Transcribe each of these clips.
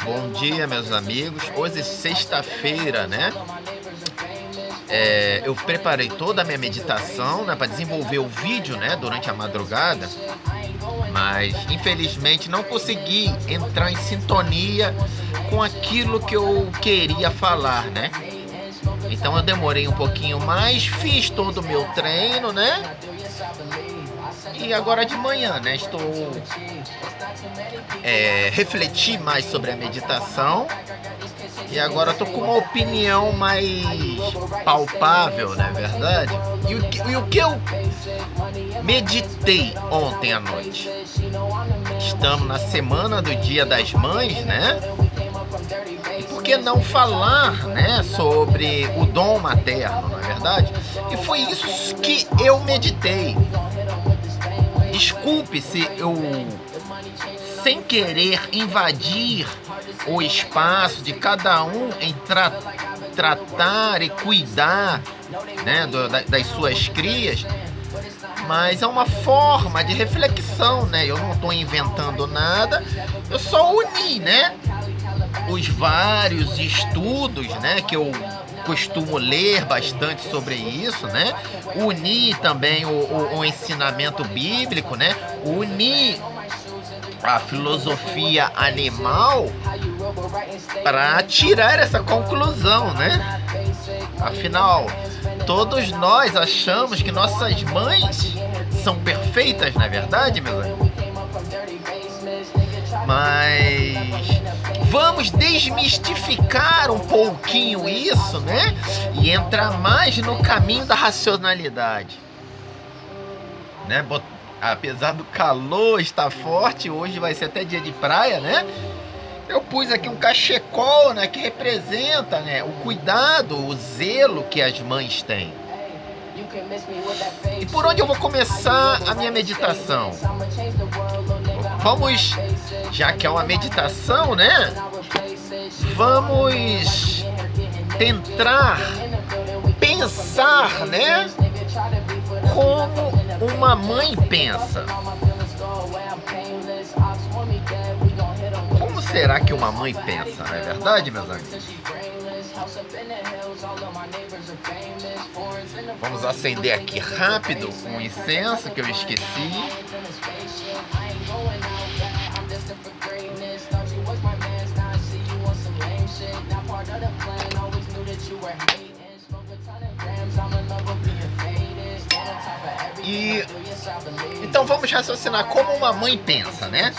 Bom dia, meus amigos. Hoje é sexta-feira, né? Eu preparei toda a minha meditação, né, para desenvolver o vídeo, né, durante a madrugada, mas infelizmente não consegui entrar em sintonia com aquilo que eu queria falar, né? Então eu demorei um pouquinho mais, fiz todo o meu treino, né? E agora de manhã, né, estou refleti mais sobre a meditação e agora estou com uma opinião mais palpável, não é verdade? E o que eu meditei ontem à noite? Estamos na semana do Dia das Mães, né? E por que não falar, né, sobre o dom materno, não é verdade? E foi isso que eu meditei. Desculpe se eu, sem querer, invadir o espaço de cada um em tratar e cuidar, né, das suas crias, mas é uma forma de reflexão, né? Eu não estou inventando nada, eu só uni, né, os vários estudos, né, que eu costumo ler bastante sobre isso, né? Unir também o ensinamento bíblico, né? Unir a filosofia animal para tirar essa conclusão, né? Afinal, todos nós achamos que nossas mães são perfeitas, não é verdade, meus amigos? Mas vamos desmistificar um pouquinho isso, né? E entrar mais no caminho da racionalidade, né? Apesar do calor estar forte, hoje vai ser até dia de praia, né? Eu pus aqui um cachecol, né, que representa, né, o cuidado, o zelo que as mães têm. E por onde eu vou começar a minha meditação? Vamos, já que é uma meditação, né? Vamos tentar pensar, né, como uma mãe pensa. Como será que uma mãe pensa, não é verdade, meus amigos? Vamos acender aqui rápido um incenso que eu esqueci. Então vamos raciocinar como uma mãe pensa, né?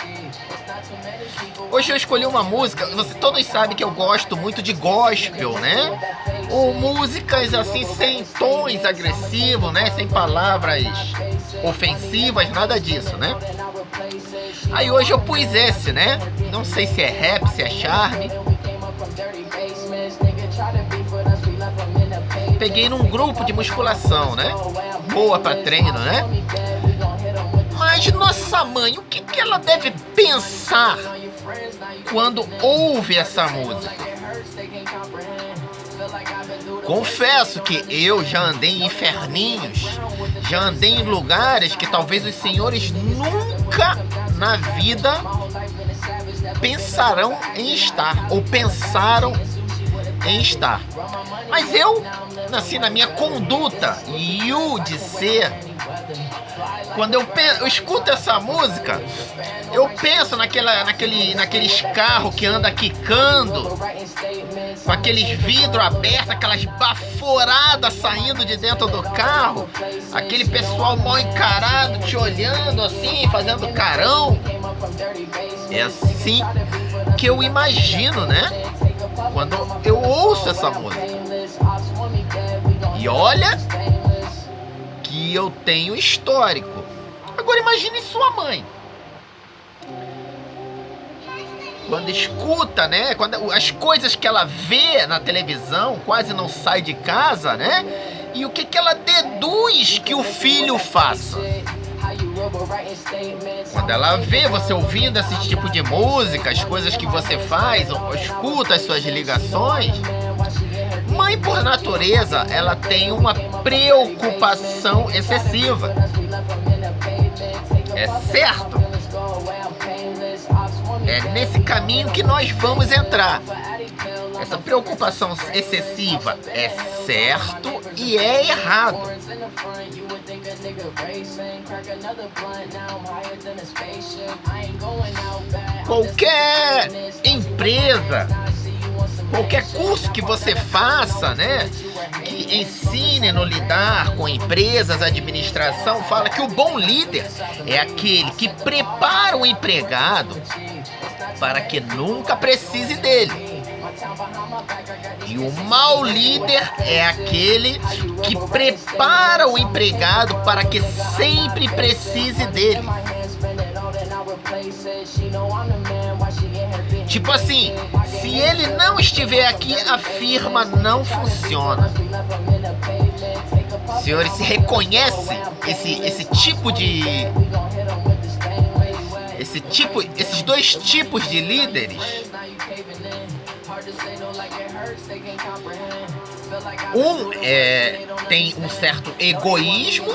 Hoje eu escolhi uma música, todos sabem que eu gosto muito de gospel, né? Ou músicas assim sem tons agressivos, né? Sem palavras ofensivas, nada disso, né? Aí hoje eu pus esse, né? Não sei se é rap, se é charme. Peguei num grupo de musculação, né? Boa pra treino, né? Mas nossa mãe, o que ela deve pensar quando ouve essa música? Confesso que eu já andei em inferninhos, já andei em lugares que talvez os senhores nunca na vida pensarão em estar, ou pensaram em estar. Mas eu nasci na minha conduta e o de ser. Quando eu escuto essa música, eu penso naqueles carros que andam quicando, com aqueles vidros abertos, aquelas baforadas saindo de dentro do carro, aquele pessoal mal encarado te olhando assim, fazendo carão. É assim que eu imagino, né? Quando eu ouço essa música. E olha que eu tenho histórico. Agora imagine sua mãe. Quando escuta, né? Quando as coisas que ela vê na televisão, quase não sai de casa, né? E o que ela deduz que o filho faça. Quando ela vê você ouvindo esse tipo de música, as coisas que você faz, ou escuta as suas ligações, mãe por natureza, ela tem uma preocupação excessiva. É certo? É nesse caminho que nós vamos entrar. Essa preocupação excessiva é certo e é errado. Qualquer empresa, qualquer curso que você faça, né, que ensine no lidar com empresas, administração, fala que o bom líder é aquele que prepara o empregado para que nunca precise dele. E o mau líder é aquele que prepara o empregado para que sempre precise dele. Tipo assim, se ele não estiver aqui, a firma não funciona. Senhores, se reconhece esses dois tipos de líderes? Um tem um certo egoísmo.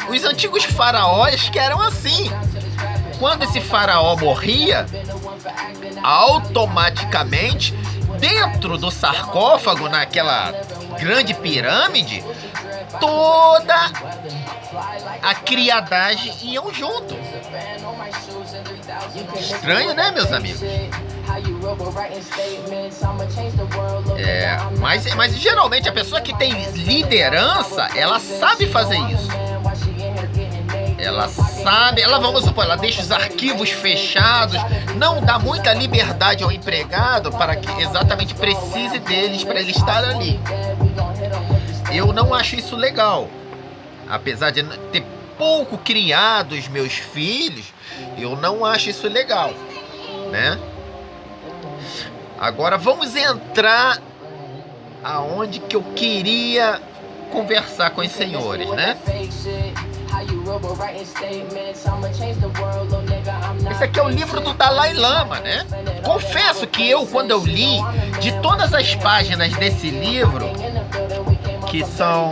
Os antigos faraós que eram assim. Quando esse faraó morria, automaticamente, dentro do sarcófago, naquela grande pirâmide, toda a criadagem iam junto. Estranho, né, meus amigos? Mas geralmente a pessoa que tem liderança, ela sabe fazer isso. Vamos supor, ela deixa os arquivos fechados, não dá muita liberdade ao empregado para que exatamente precise deles para ele estar ali. Eu não acho isso legal. Apesar de ter pouco criado os meus filhos, eu não acho isso legal, né? Agora vamos entrar aonde que eu queria conversar com os senhores, né? Esse aqui é o livro do Dalai Lama, né? Confesso que quando eu li, de todas as páginas desse livro, que são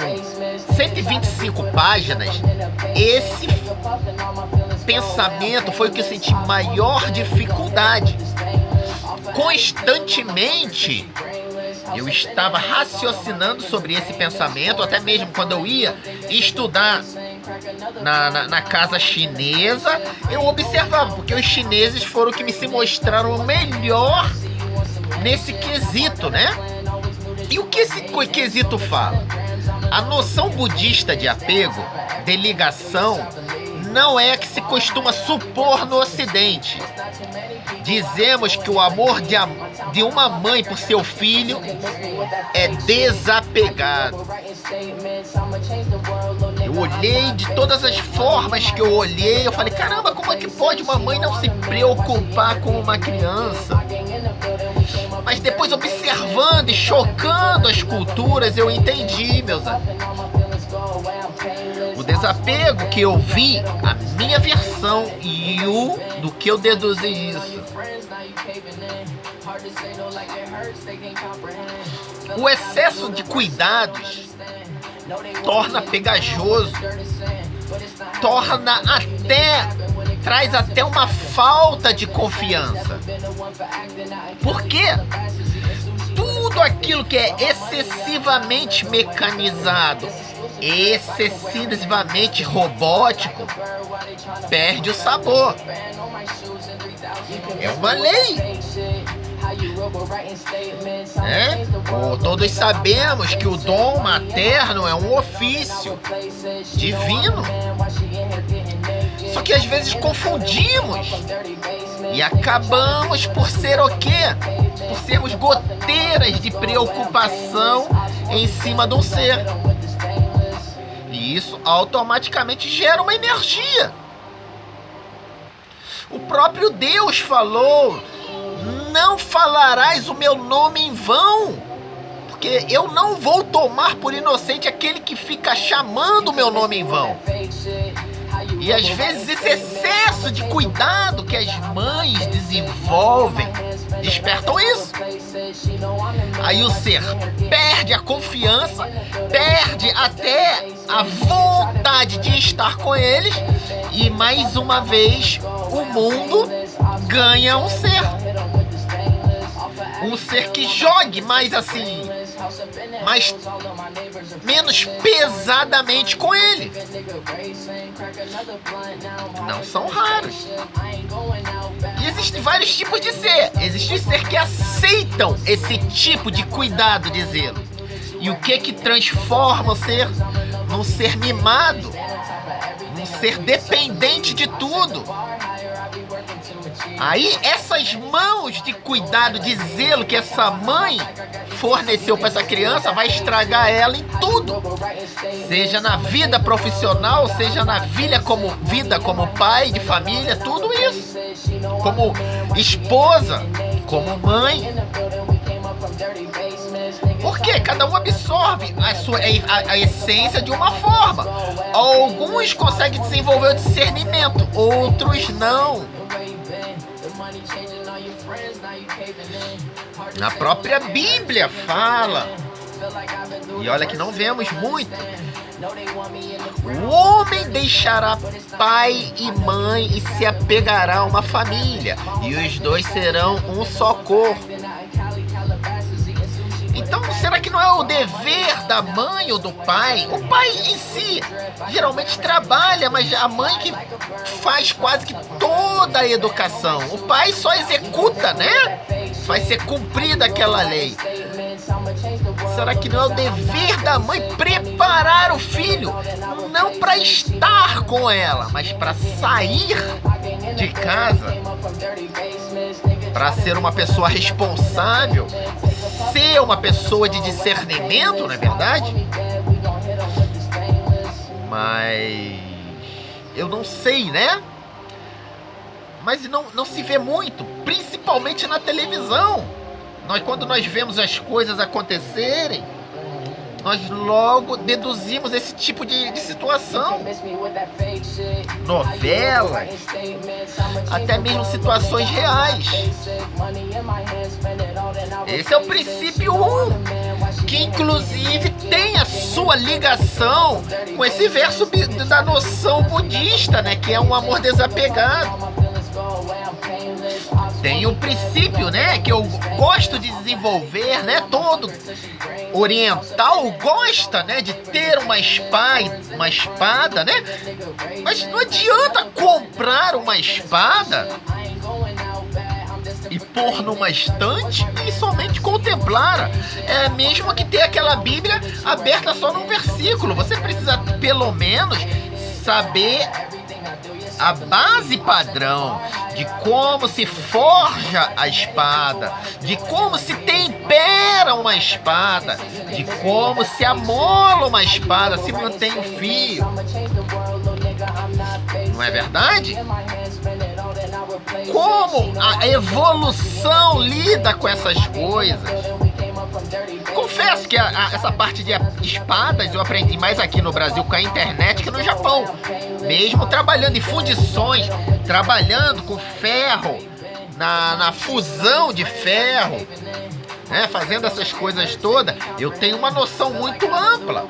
125 páginas, esse pensamento foi o que eu senti maior dificuldade. Constantemente eu estava raciocinando sobre esse pensamento, até mesmo quando eu ia estudar na casa chinesa, eu observava, porque os chineses foram que se mostraram melhor nesse quesito, né? E o que esse quesito fala? A noção budista de apego, de ligação, não é a que se costuma supor no Ocidente. Dizemos que o amor de uma mãe por seu filho é desapegado. Eu olhei de todas as formas que eu olhei, eu falei, caramba, como é que pode uma mãe não se preocupar com uma criança? Mas depois, observando e chocando as culturas, eu entendi, meus amigos. O desapego que eu vi, a minha versão e do que eu deduzi isso. O excesso de cuidados torna pegajoso, traz até uma falta de confiança. Por quê? Tudo aquilo que é excessivamente mecanizado, excessivamente robótico, perde o sabor. É uma lei. Todos sabemos que o dom materno é um ofício divino. Só que às vezes confundimos e acabamos por ser o quê? Por sermos goteiras de preocupação em cima de um ser. E isso automaticamente gera uma energia. O próprio Deus falou: não falarás o meu nome em vão, porque eu não vou tomar por inocente aquele que fica chamando o meu nome em vão. E às vezes esse excesso de cuidado que as mães desenvolvem despertam isso. Aí o ser perde a confiança, perde até a vontade de estar com eles, e mais uma vez o mundo ganha um ser que jogue mais assim, menos pesadamente com ele. Não são raros. E existem vários tipos de ser. Existe ser que aceitam esse tipo de cuidado, de zelo. E o que transforma o ser num ser mimado, num ser dependente de tudo. Aí essas mãos de cuidado, de zelo que essa mãe forneceu para essa criança vai estragar ela em tudo. Seja na vida profissional, seja na vida como pai de família, tudo isso. Como esposa, como mãe. Porque cada um absorve a essência de uma forma. Alguns conseguem desenvolver o discernimento, outros não. Na própria Bíblia fala, e olha que não vemos muito, o homem deixará pai e mãe e se apegará a uma família, e os dois serão um só corpo. Então, será que não é o dever da mãe ou do pai? O pai em si geralmente trabalha, mas a mãe que faz quase que toda a educação. O pai só executa, né? Faz ser cumprida aquela lei. Será que não é o dever da mãe preparar o filho? Não para estar com ela, mas para sair de casa, para ser uma pessoa responsável, ser uma pessoa de discernimento, não é verdade? Mas eu não sei, né? Mas não se vê muito, principalmente na televisão. Quando nós vemos as coisas acontecerem, nós logo deduzimos esse tipo de situação. Novelas, até mesmo situações reais. Esse é o princípio 1, que inclusive tem a sua ligação com esse verso da noção budista, né? Que é um amor desapegado. Tem o princípio, né, que eu gosto de desenvolver, né, todo oriental gosta, né, de ter uma espada, né, mas não adianta comprar uma espada e pôr numa estante e somente contemplar. É mesmo que ter aquela Bíblia aberta só num versículo. Você precisa pelo menos saber a base padrão de como se forja a espada, de como se tempera uma espada, de como se amola uma espada, se mantém o fio. Não é verdade? Como a evolução lida com essas coisas. Confesso que essa parte de espadas eu aprendi mais aqui no Brasil com a internet que no Japão. Mesmo trabalhando em fundições, trabalhando com ferro, na fusão de ferro, né, fazendo essas coisas todas, eu tenho uma noção muito ampla,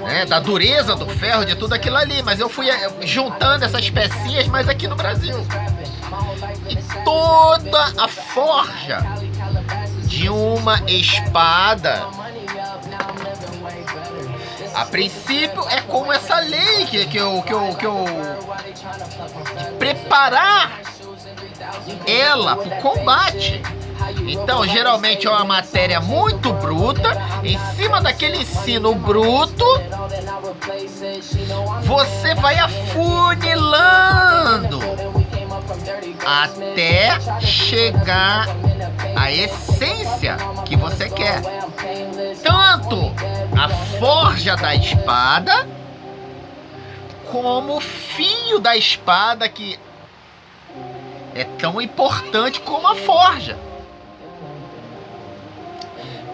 né, da dureza do ferro, de tudo aquilo ali. Mas eu fui juntando essas pecinhas mais aqui no Brasil. E toda a forja de uma espada, a princípio, é como essa lei que eu de preparar ela para o combate. Então, geralmente é uma matéria muito bruta. Em cima daquele ensino bruto, você vai afunilando até chegar à essência que você quer. Tanto a forja da espada, como o fio da espada, que é tão importante como a forja.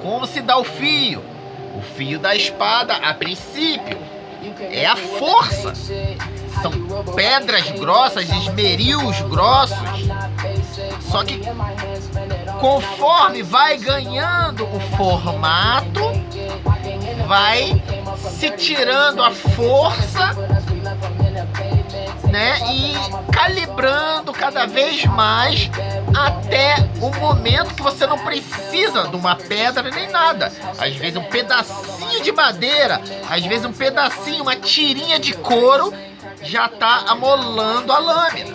Como se dá o fio? O fio da espada, a princípio, é a força. São pedras grossas, esmerilhos grossos. Só que conforme vai ganhando o formato, vai se tirando a força, né? E calibrando cada vez mais até o momento que você não precisa de uma pedra nem nada. Às vezes um pedacinho de madeira, às vezes um pedacinho, uma tirinha de couro já está amolando a lâmina.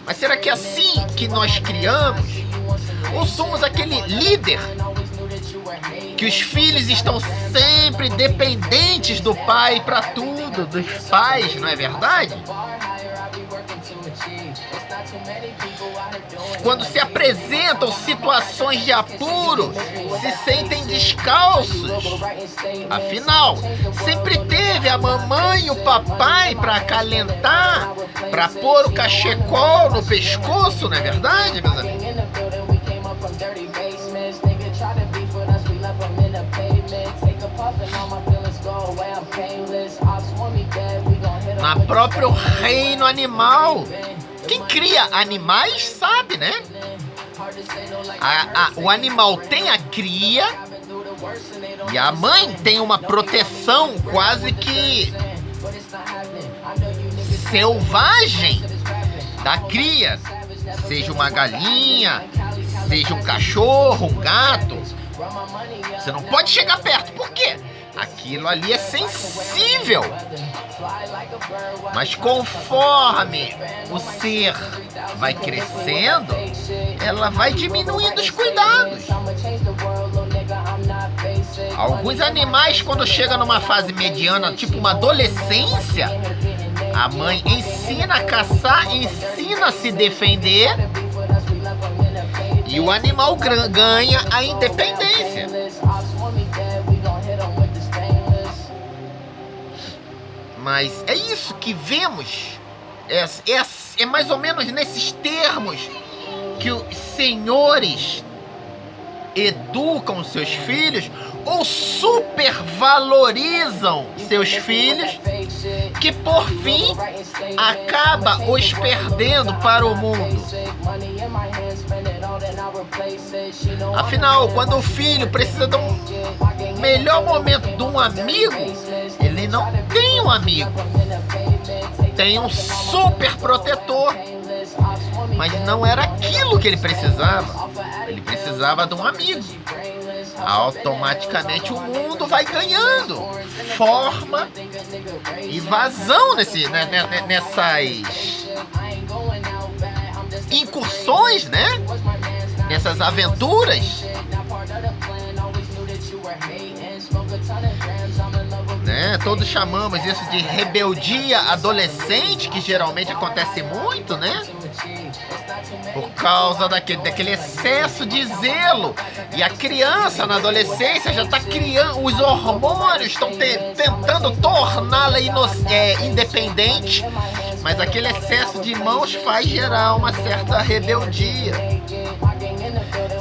Mas será que é assim que nós criamos? Ou somos aquele líder que os filhos estão sempre dependentes do pai para tudo, dos pais, não é verdade? Quando se apresentam situações de apuro, se sentem descalços. Afinal, sempre teve a mamãe e o papai para acalentar, para pôr o cachecol no pescoço, não é verdade, meus amigos? Na próprio reino animal. Quem cria animais sabe, né? O animal tem a cria e a mãe tem uma proteção quase que selvagem da cria. Seja uma galinha, seja um cachorro, um gato. Você não pode chegar perto. Por quê? Aquilo ali é sensível. Mas conforme o ser vai crescendo, ela vai diminuindo os cuidados. Alguns animais, quando chegam numa fase mediana, tipo uma adolescência, a mãe ensina a caçar, ensina a se defender, e o animal ganha a independência. Mas é isso que vemos, é mais ou menos nesses termos que os senhores educam seus filhos ou supervalorizam seus filhos, que por fim acaba os perdendo para o mundo. Afinal, quando o filho precisa de um melhor momento de um amigo, ele não tem um amigo, tem um super protetor, mas não era aquilo que ele precisava. Ele precisava de um amigo. Automaticamente o mundo vai ganhando forma e vazão nessas incursões, né? Nessas aventuras, né? Todos chamamos isso de rebeldia adolescente, que geralmente acontece muito, né? Por causa daquele excesso de zelo. E a criança na adolescência já está criando, os hormônios estão tentando torná-la independente, mas aquele excesso de mãos faz gerar uma certa rebeldia.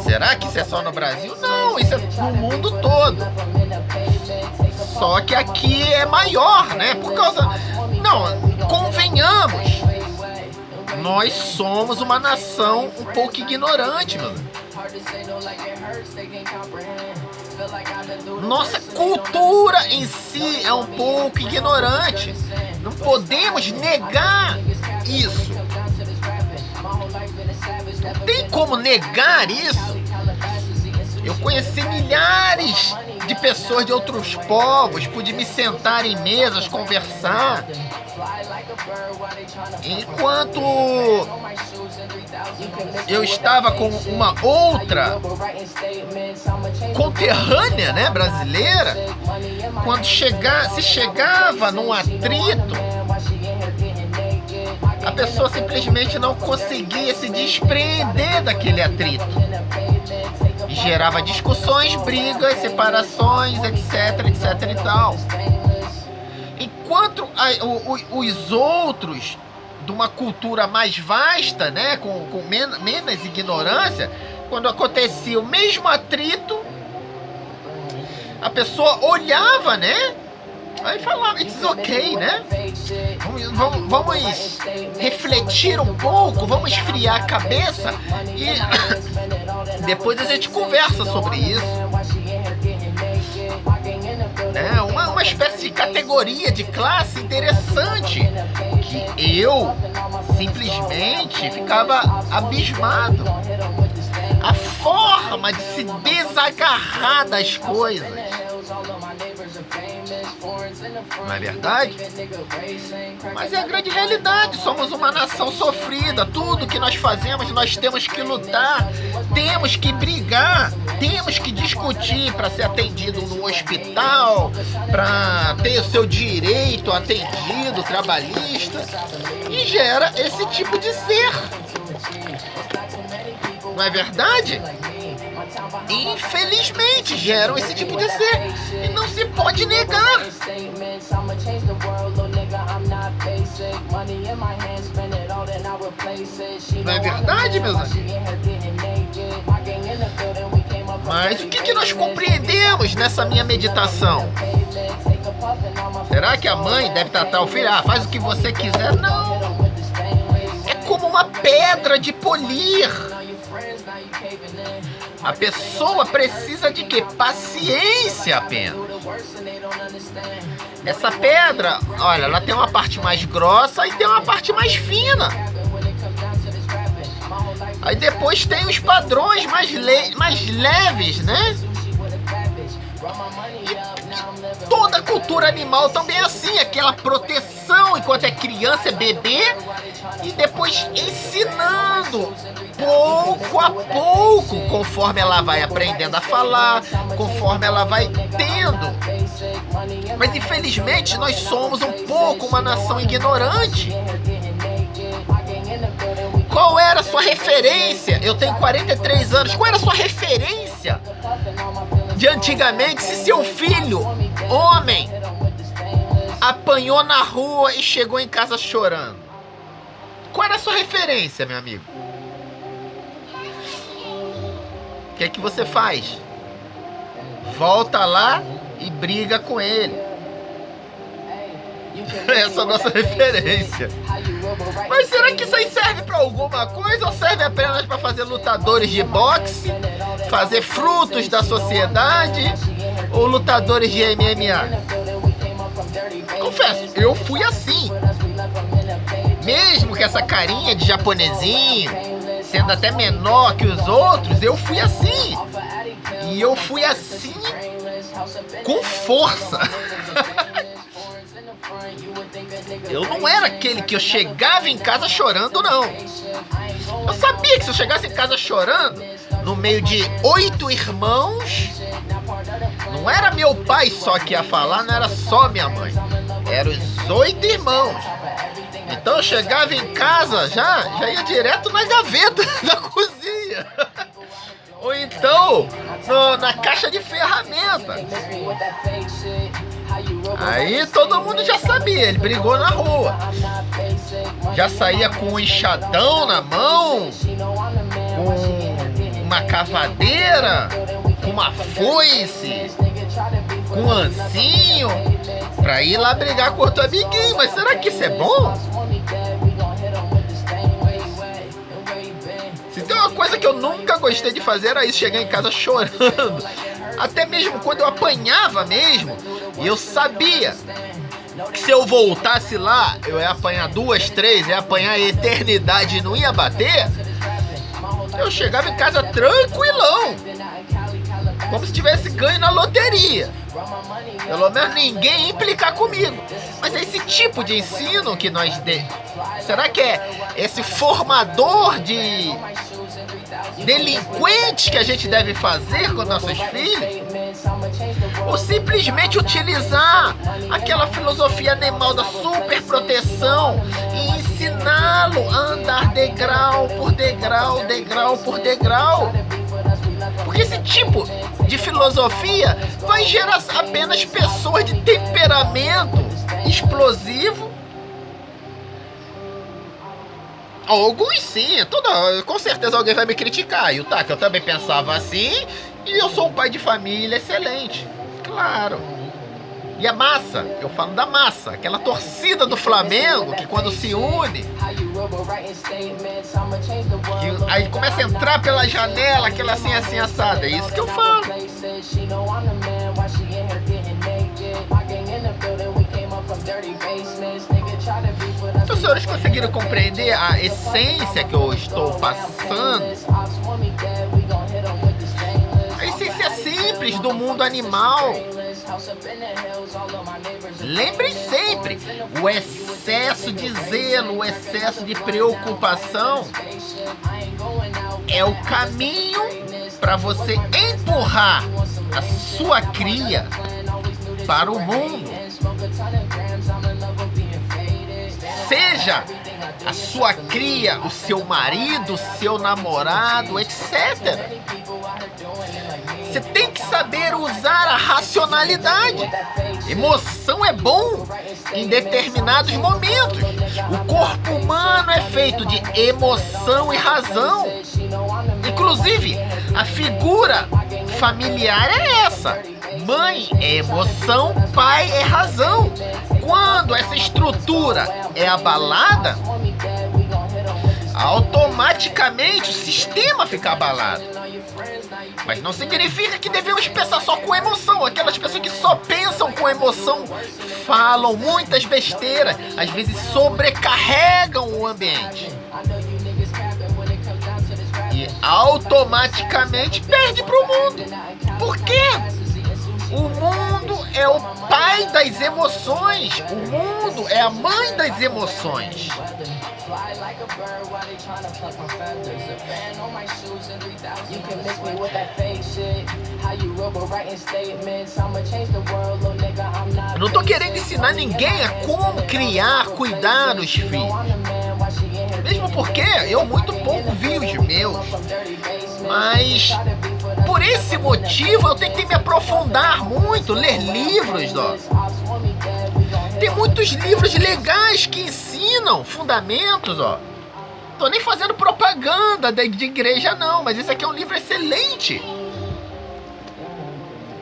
Será que isso é só no Brasil? Não, isso é no mundo todo. Só que aqui é maior, né? Por causa... Não, convenhamos. Nós somos uma nação um pouco ignorante, mano. Nossa cultura em si é um pouco ignorante. Não podemos negar isso. Não tem como negar isso. Eu conheci milhares de pessoas de outros povos, pude me sentar em mesas, conversar. Enquanto eu estava com uma outra conterrânea, né, brasileira, quando se chegava num atrito, a pessoa simplesmente não conseguia se despreender daquele atrito. E gerava discussões, brigas, separações, etc, etc e tal. Enquanto os outros, de uma cultura mais vasta, né, com menos ignorância, quando acontecia o mesmo atrito, a pessoa olhava, né, Aí falar, it's ok, né? Vamos refletir um pouco, vamos esfriar a cabeça e depois a gente conversa sobre isso. Né? Uma espécie de categoria de classe interessante que eu simplesmente ficava abismado. A forma de se desagarrar das coisas. Não é verdade? Mas é a grande realidade. Somos uma nação sofrida. Tudo que nós fazemos, nós temos que lutar, temos que brigar, temos que discutir para ser atendido no hospital, para ter o seu direito atendido, trabalhista. E gera esse tipo de ser. Não é verdade? Infelizmente geram esse tipo de ser e não se pode negar. Não é verdade, meus amigos? Mas o que nós compreendemos nessa minha meditação? Será que a mãe deve tratar o filho? Faz o que você quiser? Não. É como uma pedra de polir. A pessoa precisa de quê? Paciência apenas. Essa pedra, olha, ela tem uma parte mais grossa e tem uma parte mais fina. Aí depois tem os padrões mais leves, né? E toda a cultura animal também é assim, aquela proteção enquanto é criança, é bebê, e depois ensinando pouco a pouco, conforme ela vai aprendendo a falar, conforme ela vai tendo. Mas infelizmente nós somos um pouco uma nação ignorante. Qual era a sua referência? Eu tenho 43 anos. Qual era a sua referência de antigamente se seu filho, homem, apanhou na rua e chegou em casa chorando? Qual era a sua referência, meu amigo? O que é que você faz? Volta lá e briga com ele. Essa é a nossa referência. Mas será que isso aí serve pra alguma coisa ou serve apenas pra fazer lutadores de boxe, fazer frutos da sociedade ou lutadores de MMA? Confesso, eu fui assim. Mesmo com essa carinha de japonesinho, sendo até menor que os outros, eu fui assim. E eu fui assim com força. Eu não era aquele que eu chegava em casa chorando, não. Eu sabia que se eu chegasse em casa chorando, no meio de 8 irmãos, não era meu pai só que ia falar, não era só minha mãe. Eram os 8 irmãos. Então eu chegava em casa, já ia direto na gaveta da cozinha. Ou então, na caixa de ferramenta. Aí todo mundo já sabia, ele brigou na rua. Já saía com um enxadão na mão, com uma cavadeira, com uma foice, com um ancinho, pra ir lá brigar com outro amiguinho. Mas será que isso é bom? Se tem uma coisa que eu nunca gostei de fazer, era isso, chegar em casa chorando. Até mesmo quando eu apanhava mesmo, e eu sabia que se eu voltasse lá, eu ia apanhar 2, 3, ia apanhar a eternidade e não ia bater, eu chegava em casa tranquilão, como se tivesse ganho na loteria. Pelo menos ninguém ia implicar comigo. Mas é esse tipo de ensino que nós será que é esse formador de delinquentes que a gente deve fazer com nossos filhos? Ou simplesmente utilizar aquela filosofia animal da superproteção e ensiná-lo a andar degrau por degrau, degrau por degrau? Porque esse tipo de filosofia vai gerar apenas pessoas de temperamento explosivo. Alguns sim, com certeza alguém vai me criticar. E o que eu também pensava assim, e eu sou um pai de família excelente. Claro. E a massa, eu falo da massa, aquela torcida do Flamengo que quando se une, que aí começa a entrar pela janela, aquela assim assada. É isso que eu falo. Então, os senhores conseguiram compreender a essência que eu estou passando? A essência simples do mundo animal. Lembrem sempre, o excesso de zelo, o excesso de preocupação é o caminho para você empurrar a sua cria para o mundo. Seja a sua cria, o seu marido, o seu namorado, etc. Você tem que saber usar a racionalidade. Emoção é bom em determinados momentos. O corpo humano é feito de emoção e razão. Inclusive, a figura familiar é essa. Mãe é emoção, pai é razão. Quando essa estrutura é abalada, automaticamente o sistema fica abalado. Mas não significa que devemos pensar só com emoção. Aquelas pessoas que só pensam com emoção falam muitas besteiras, às vezes sobrecarregam o ambiente. E automaticamente perde para o mundo. Por quê? O mundo é o pai das emoções. O mundo é a mãe das emoções. Eu não tô querendo ensinar ninguém a como criar, cuidar dos filhos. Mesmo porque eu muito pouco vi os meus. Mas por esse motivo eu tentei me aprofundar muito, ler livros, ó. Tem muitos livros legais que ensinam fundamentos, ó. Tô nem fazendo propaganda de igreja não, mas esse aqui é um livro excelente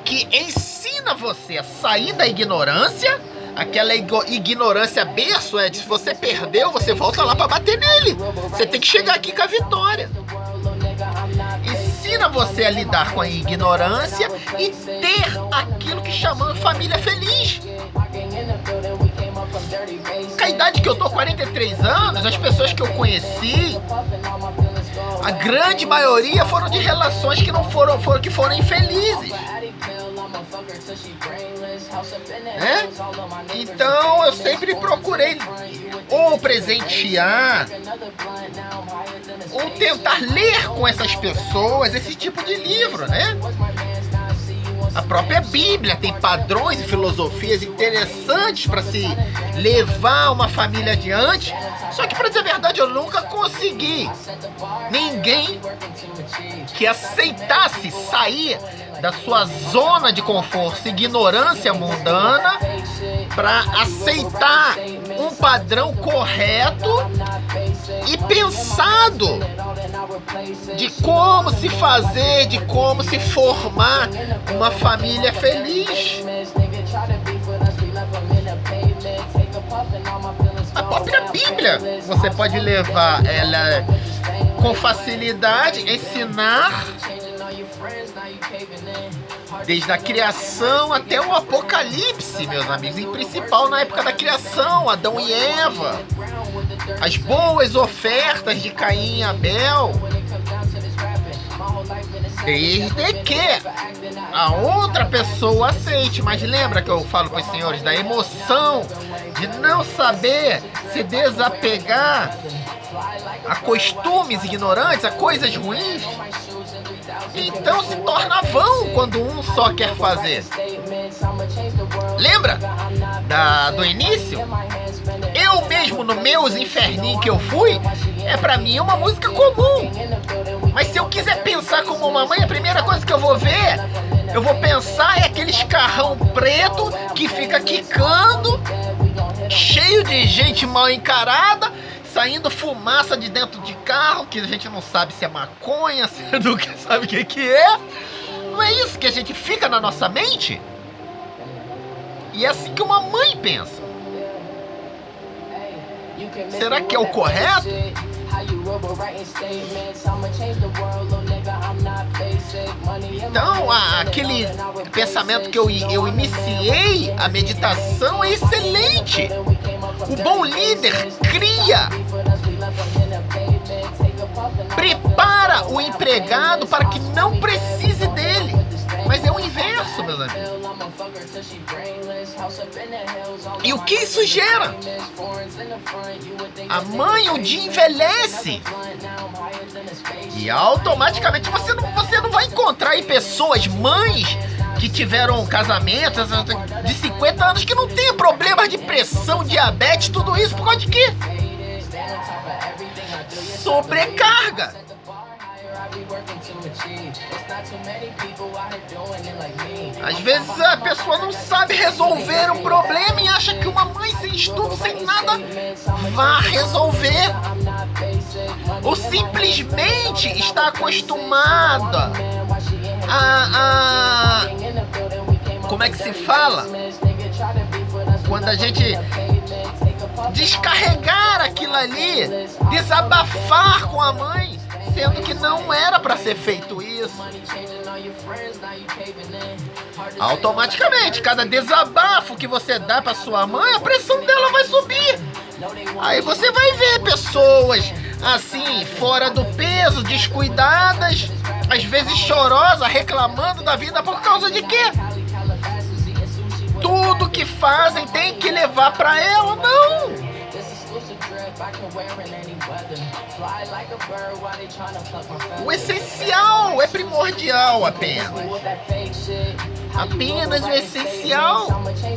que ensina você a sair da ignorância. Aquela ignorância berço é de se você perdeu, você volta lá para bater nele. Você tem que chegar aqui com a vitória. Ensina você a lidar com a ignorância e ter aquilo que chamamos família feliz. Com a idade que eu tô, 43 anos, as pessoas que eu conheci, a grande maioria foram de relações que não foram infelizes. É? Então eu sempre procurei ou presentear ou tentar ler com essas pessoas esse tipo de livro, né? A própria Bíblia tem padrões e filosofias interessantes para se levar uma família adiante. Só que, para dizer a verdade, eu nunca consegui ninguém que aceitasse sair da sua zona de conforto, ignorância mundana, para aceitar um padrão correto e pensado de como se fazer, de como se formar uma família feliz. A própria Bíblia você pode levar ela com facilidade, ensinar desde a criação até o Apocalipse, meus amigos, em principal na época da criação, Adão e Eva, as boas ofertas de Caim e Abel, desde que a outra pessoa aceite. Mas lembra que eu falo para os senhores da emoção, de não saber se desapegar a costumes ignorantes, a coisas ruins. Então se torna vão quando um só quer fazer. Lembra do início? Eu mesmo, no meus inferninhos que eu fui, pra mim uma música comum. Mas se eu quiser pensar como uma mãe, a primeira coisa que eu vou ver, eu vou pensar é aqueles carrão preto que fica quicando, cheio de gente mal encarada, saindo fumaça de dentro de carro, que a gente não sabe se é maconha, se é do que sabe o que é. Não é isso que a gente fica na nossa mente? E é assim que uma mãe pensa. Será que é o correto? Então, aquele pensamento que eu iniciei, a meditação é excelente. O bom líder cria, prepara o empregado para que não precise dele. Mas é o inverso, meus amigos. E o que isso gera? A mãe um dia envelhece. E automaticamente você não vai encontrar aí pessoas, mães, que tiveram casamentos de 50 anos que não tem problemas de pressão, diabetes, tudo isso por causa de quê? Sobrecarga. Às vezes a pessoa não sabe resolver um problema e acha que uma mãe sem estudo, sem nada, vai resolver. Ou simplesmente está acostumada como é que se fala? Quando a gente descarregar aquilo ali, desabafar com a mãe, sendo que não era para ser feito isso. Automaticamente, cada desabafo que você dá para sua mãe, a pressão dela vai subir. Aí você vai ver pessoas assim, fora do peso, descuidadas, às vezes chorosas, reclamando da vida por causa de quê? Tudo que fazem tem que levar para ela, não. O essencial é primordial apenas. Apenas o essencial.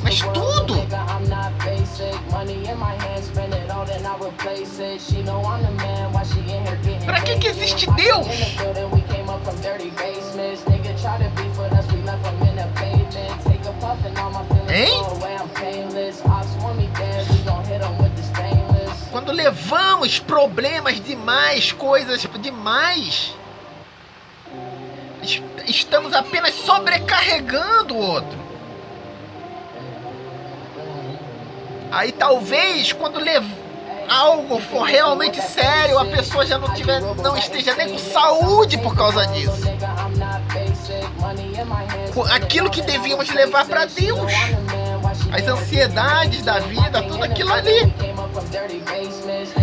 Mas tudo. Para que existe Deus? Hein? Quando levamos problemas demais, coisas demais, estamos apenas sobrecarregando o outro. Aí talvez quando algo for realmente sério, a pessoa já não esteja nem com saúde por causa disso. Aquilo que devíamos levar para Deus, as ansiedades da vida, tudo aquilo ali.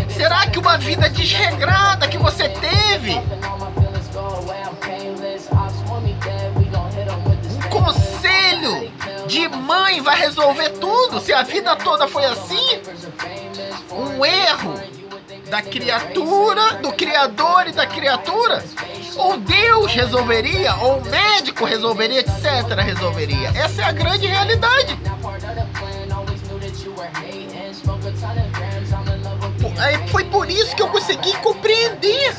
Será que uma vida desregrada que você teve, um conselho de mãe vai resolver tudo? Se a vida toda foi assim, um erro da criatura, do Criador e da criatura, ou Deus resolveria, ou o médico resolveria, etc. resolveria. Essa é a grande realidade. Foi por isso que eu consegui compreender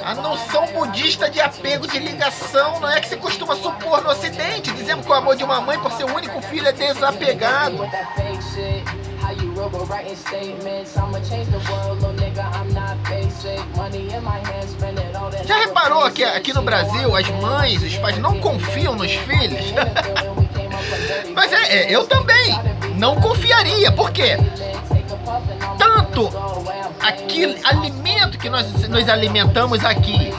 a noção budista de apego, de ligação. Não é que se costuma supor no Ocidente, dizendo que o amor de uma mãe por seu único filho é desapegado. Já reparou que aqui no Brasil as mães, os pais não confiam nos filhos? Mas eu também não confiaria. Por quê? Tanto aquele alimento que nós nos alimentamos aqui,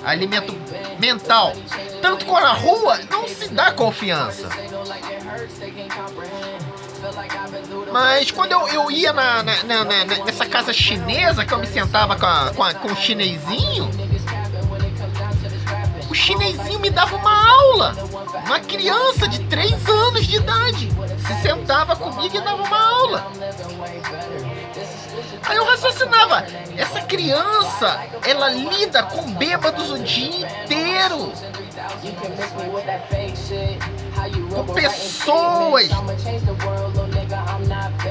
alimento mental, tanto com a rua, não se dá confiança. Mas quando eu ia nessa casa chinesa, que eu me sentava com o chinesinho, o chinesinho me dava uma aula. Uma criança de 3 anos de idade se sentava comigo e dava uma aula. Aí eu raciocinava, essa criança, ela lida com bêbados o dia inteiro, com pessoas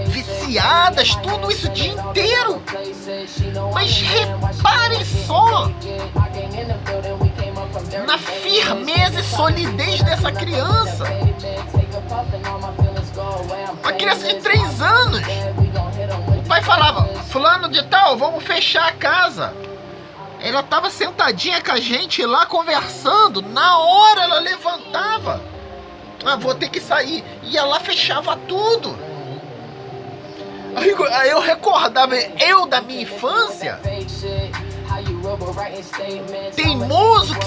viciadas, tudo isso o dia inteiro. Mas reparem só na firmeza e solidez dessa criança. Uma criança de 3 anos. O pai falava, fulano de tal, vamos fechar a casa. Ela estava sentadinha com a gente lá conversando. Na hora ela levantava. Ah, vou ter que sair. Ia lá, fechava tudo. Aí eu recordava, eu da minha infância, teimoso que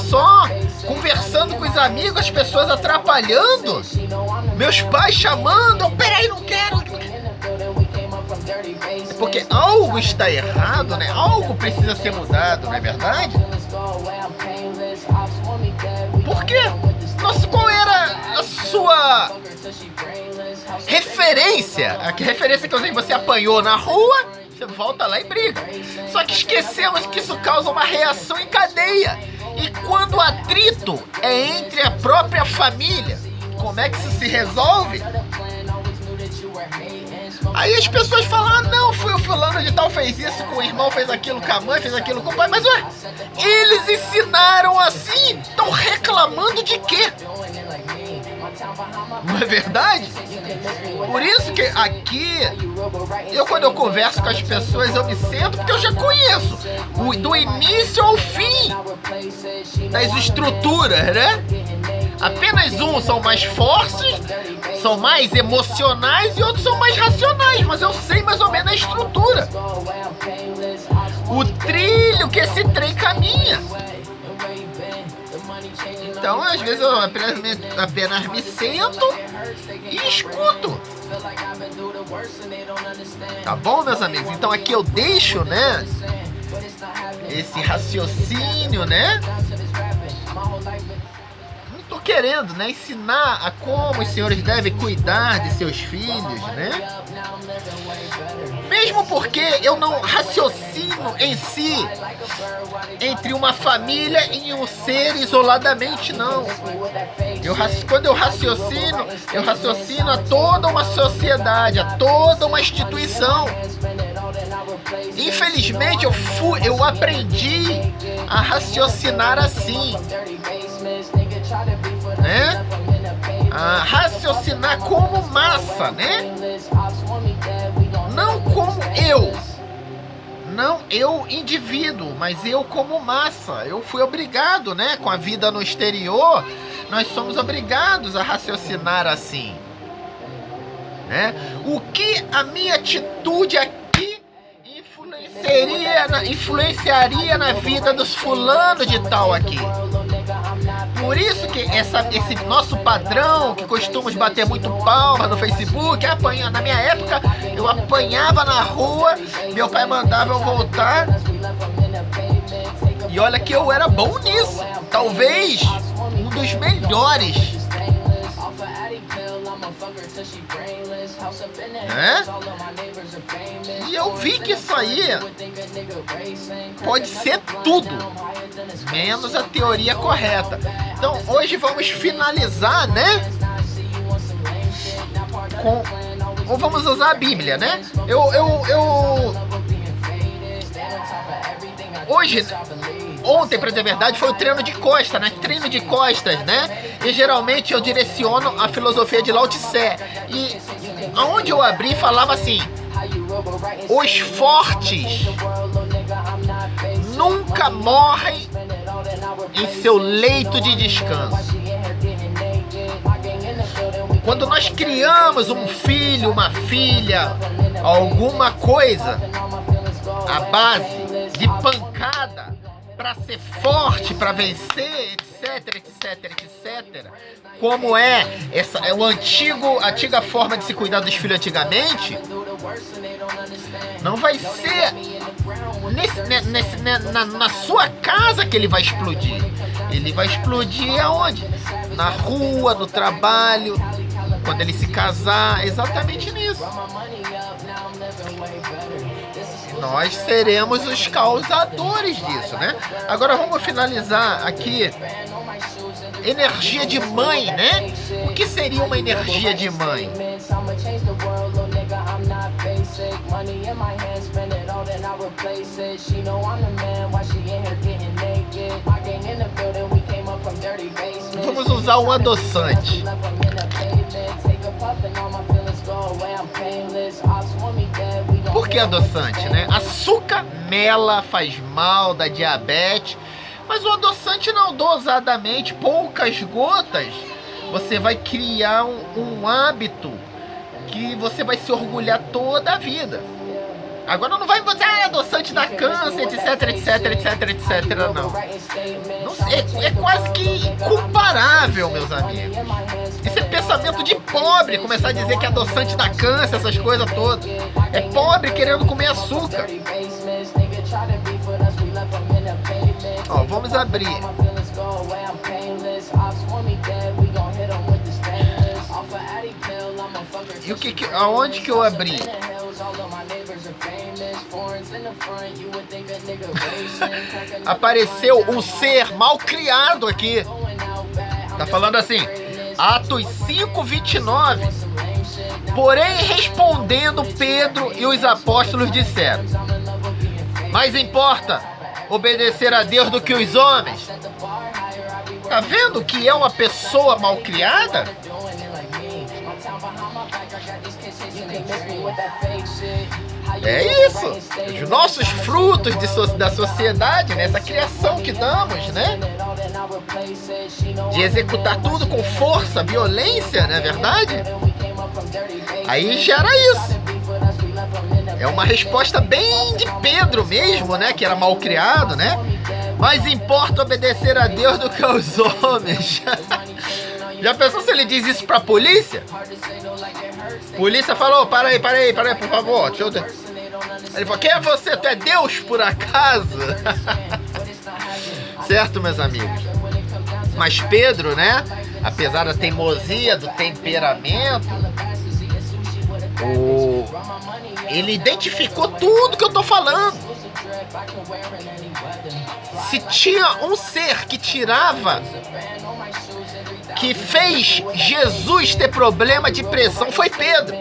só conversando com os amigos, as pessoas atrapalhando, meus pais chamando, peraí, não quero. Porque algo está errado, né? Algo precisa ser mudado, não é verdade? Por quê? Nossa, qual era a sua referência? A referência que eu usei, você apanhou na rua, você volta lá e briga. Só que esquecemos que isso causa uma reação em cadeia. E quando o atrito é entre a própria família, como é que isso se resolve? Aí as pessoas falam, ah não, foi o fulano de tal, fez isso com o irmão, fez aquilo com a mãe, fez aquilo com o pai. Mas ué, eles ensinaram assim, estão reclamando de quê? Não é verdade? Por isso que aqui, quando eu converso com as pessoas, eu me sento, porque eu já conheço do início ao fim das estruturas, né? Apenas uns são mais fortes, são mais emocionais e outros são mais racionais, mas eu sei mais ou menos a estrutura, o trilho que esse trem caminha. Então, às vezes eu apenas me sento e escuto. Tá bom, meus amigos? Então aqui eu deixo, né, esse raciocínio, né? Tô querendo, né, ensinar a como os senhores devem cuidar de seus filhos, né? Mesmo porque eu não raciocino em si entre uma família e um ser isoladamente, não. Quando eu raciocino a toda uma sociedade, a toda uma instituição. Infelizmente eu aprendi a raciocinar assim, né? A raciocinar como massa, né? Não como não eu indivíduo, mas eu como massa. Eu fui obrigado, né? Com a vida no exterior, nós somos obrigados a raciocinar assim, né? O que a minha atitude aqui influenciaria na vida dos fulanos de tal aqui? Por isso que esse nosso padrão, que costumamos bater muito palma no Facebook, na minha época eu apanhava na rua, meu pai mandava eu voltar, e olha que eu era bom nisso, talvez um dos melhores, né? E eu vi que isso aí pode ser tudo, menos a teoria correta. Então hoje vamos finalizar, né? Ou vamos usar a Bíblia, né? Ontem, pra dizer a verdade, foi o treino de costas, né? Treino de costas, né? E geralmente eu direciono a filosofia de Lao Tse. E aonde eu abri falava assim: os fortes nunca morrem em seu leito de descanso. Quando nós criamos um filho, uma filha, alguma coisa, a base de pancada para ser forte, para vencer, etc, etc, etc. Como é a antiga forma de se cuidar dos filhos antigamente, não vai ser na sua casa que ele vai explodir. Ele vai explodir aonde? Na rua, no trabalho, quando ele se casar, exatamente nisso. Nós seremos os causadores disso, né? Agora vamos finalizar aqui. Energia de mãe, né? O que seria uma energia de mãe? Vamos usar um adoçante. Por que adoçante, né? Açúcar mela, faz mal, dá diabetes. Mas o adoçante não dosadamente, poucas gotas, você vai criar um hábito que você vai se orgulhar toda a vida. Agora não vai dizer, adoçante dá câncer, etc, etc, etc, etc, não. É quase que incomparável, meus amigos. Isso é pensamento de pobre, começar a dizer que adoçante dá câncer, essas coisas todas. É pobre querendo comer açúcar. Ó, vamos abrir. E aonde que eu abri? Apareceu um ser mal criado aqui. Tá falando assim, Atos 5:29. Porém, respondendo Pedro e os apóstolos disseram: mais importa obedecer a Deus do que os homens. Tá vendo que é uma pessoa mal criada? É isso. Os nossos frutos da sociedade, né? Essa criação que damos, né? De executar tudo com força, violência, não é verdade? Aí gera isso. É uma resposta bem de Pedro mesmo, né? Que era mal criado, né? Mais importa obedecer a Deus do que aos homens. Já pensou se ele diz isso pra polícia? Polícia falou, para aí, por favor. Deixa eu... Ele falou, quem é você? Tu é Deus, por acaso? Certo, meus amigos? Mas Pedro, né? Apesar da teimosia, do temperamento, ele identificou tudo que eu tô falando. Se tinha um ser que tirava, que fez Jesus ter problema de pressão, foi Pedro.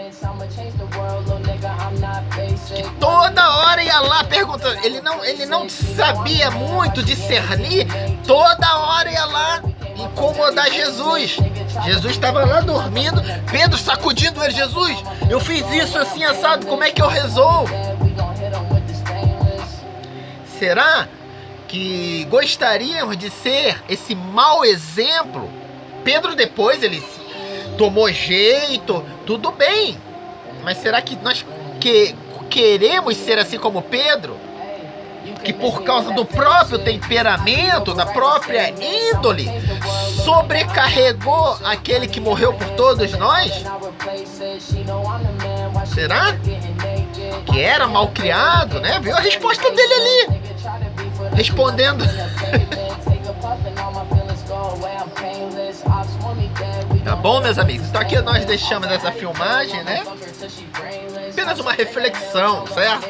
Que toda hora ia lá perguntando. Ele não sabia muito discernir. Toda hora ia lá incomodar Jesus. Jesus estava lá dormindo. Pedro sacudindo ele. Jesus, eu fiz isso assim assado. Como é que eu resolvo? Será que gostaríamos de ser esse mau exemplo? Pedro depois ele tomou jeito, tudo bem. Mas será que nós queremos ser assim como Pedro? Que por causa do próprio temperamento, da própria índole, sobrecarregou aquele que morreu por todos nós? Será? Que era mal criado, né? Viu a resposta dele ali. Respondendo. Tá bom, meus amigos? Então aqui nós deixamos essa filmagem, né? Apenas uma reflexão, certo?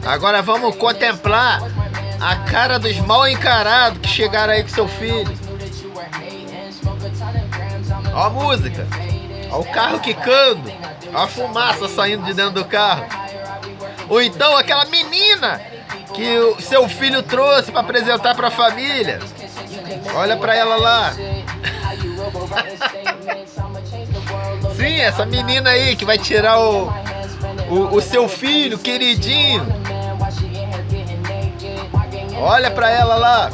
Agora vamos contemplar a cara dos mal encarados que chegaram aí com seu filho. Ó a música. Ó o carro quicando. Ó a fumaça saindo de dentro do carro. Ou então aquela menina que o seu filho trouxe para apresentar para a família. Olha para ela lá. Sim, essa menina aí que vai tirar o seu filho queridinho. Olha para ela lá.